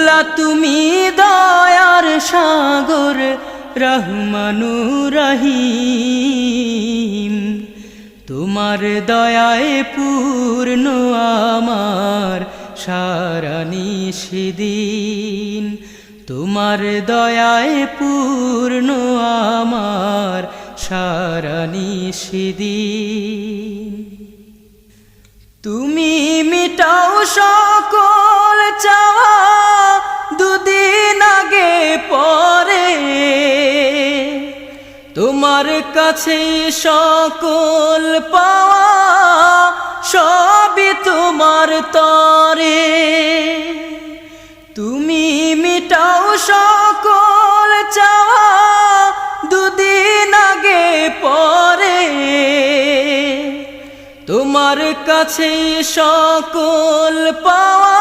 মৌলা তুমি দয়ার সাগর রহমানুর রহিম, তোমার দয়ায় পূর্ণ আমার সারা নিশিদিন, তোমার দয়ায় পূর্ণ আমার সারা নিশিদিন। তুমি মিটাও সকল চাওয়া দুদিন আগে পরে, তোমার কাছে সকল পাওয়া সবই তোমার তরে। তুমি মিটাও সকল চাওয়া দুদিন আগে পরে, তোমার কাছে সকল পাওয়া